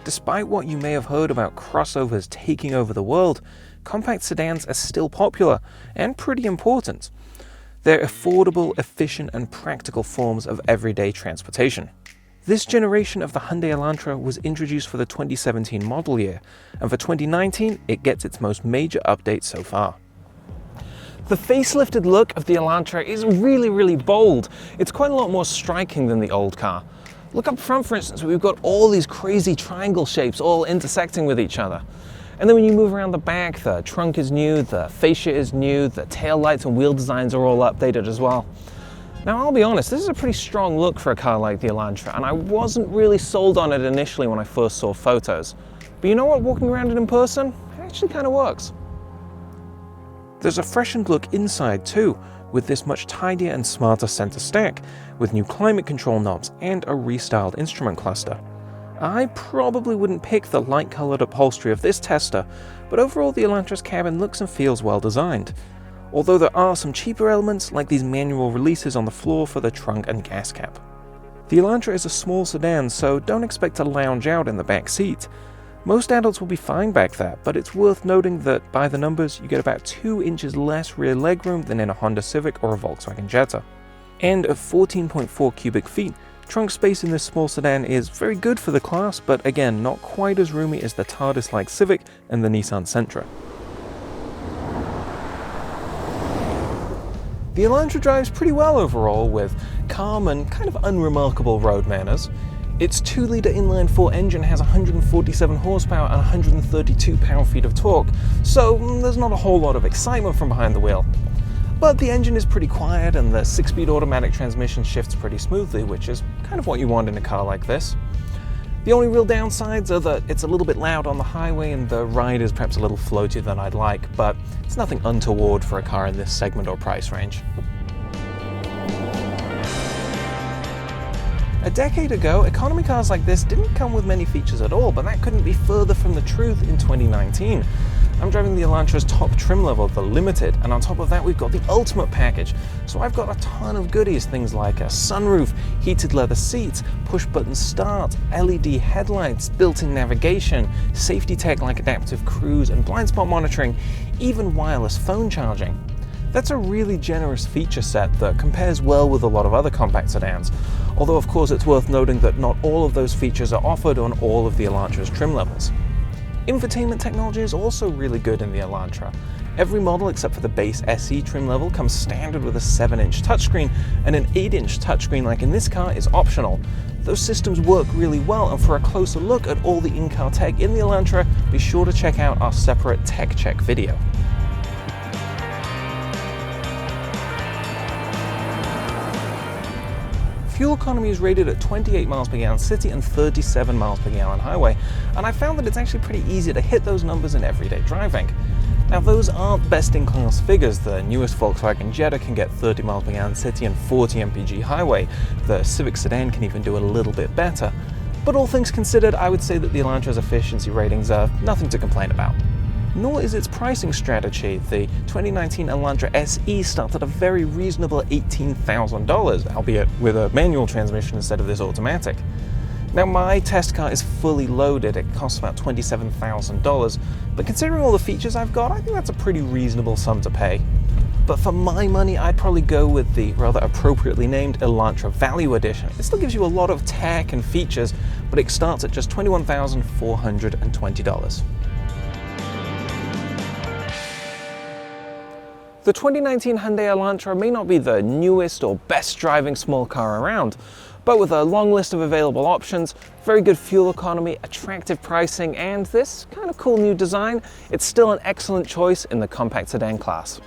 Despite what you may have heard about crossovers taking over the world, compact sedans are still popular and pretty important. They're affordable, efficient, and practical forms of everyday transportation. This generation of the Hyundai Elantra was introduced for the 2017 model year, and for 2019, it gets its most major update so far. The facelifted look of the Elantra is really bold. It's quite a lot more striking than the old car. Look up front, for instance, we've got all these crazy triangle shapes all intersecting with each other. And then when you move around the back, the trunk is new, the fascia is new, the tail lights and wheel designs are all updated as well. Now, I'll be honest, this is a pretty strong look for a car like the Elantra, and I wasn't really sold on it initially when I first saw photos. But you know what, walking around it in person, it actually kind of works. There's a freshened look inside too, with this much tidier and smarter center stack, with new climate control knobs and a restyled instrument cluster. I probably wouldn't pick the light-colored upholstery of this tester, but overall the Elantra's cabin looks and feels well designed. Although there are some cheaper elements, like these manual releases on the floor for the trunk and gas cap. The Elantra is a small sedan, so don't expect to lounge out in the back seat. Most adults will be fine back there, but it's worth noting that by the numbers, you get about 2 inches less rear legroom than in a Honda Civic or a Volkswagen Jetta. And at 14.4 cubic feet, trunk space in this small sedan is very good for the class, but again, not quite as roomy as the TARDIS-like Civic and the Nissan Sentra. The Elantra drives pretty well overall, with calm and kind of unremarkable road manners. Its 2-litre inline-4 engine has 147 horsepower and 132 pound-feet of torque, so there's not a whole lot of excitement from behind the wheel. But the engine is pretty quiet and the 6-speed automatic transmission shifts pretty smoothly, which is kind of what you want in a car like this. The only real downsides are that it's a little bit loud on the highway and the ride is perhaps a little floatier than I'd like, but it's nothing untoward for a car in this segment or price range. A decade ago, economy cars like this didn't come with many features at all, but that couldn't be further from the truth in 2019. I'm driving the Elantra's top trim level, the Limited, and on top of that we've got the Ultimate package. So I've got a ton of goodies, things like a sunroof, heated leather seats, push-button start, LED headlights, built-in navigation, safety tech like adaptive cruise and blind spot monitoring, even wireless phone charging. That's a really generous feature set that compares well with a lot of other compact sedans, although of course it's worth noting that not all of those features are offered on all of the Elantra's trim levels. Infotainment technology is also really good in the Elantra. Every model except for the base SE trim level comes standard with a 7-inch touchscreen, and an 8-inch touchscreen like in this car is optional. Those systems work really well, and for a closer look at all the in-car tech in the Elantra, be sure to check out our separate tech check video. Fuel economy is rated at 28 miles per gallon city and 37 miles per gallon highway, and I found that it's actually pretty easy to hit those numbers in everyday driving. Now, those aren't best-in-class figures. The newest Volkswagen Jetta can get 30 miles per gallon city and 40 mpg highway. The Civic Sedan can even do a little bit better. But all things considered, I would say that the Elantra's efficiency ratings are nothing to complain about. Nor is its pricing strategy. The 2019 Elantra SE starts at a very reasonable $18,000, albeit with a manual transmission instead of this automatic. Now, my test car is fully loaded. It costs about $27,000, but considering all the features I've got, I think that's a pretty reasonable sum to pay. But for my money, I'd probably go with the rather appropriately named Elantra Value Edition. It still gives you a lot of tech and features, but it starts at just $21,420. The 2019 Hyundai Elantra may not be the newest or best driving small car around, but with a long list of available options, very good fuel economy, attractive pricing, and this kind of cool new design, it's still an excellent choice in the compact sedan class.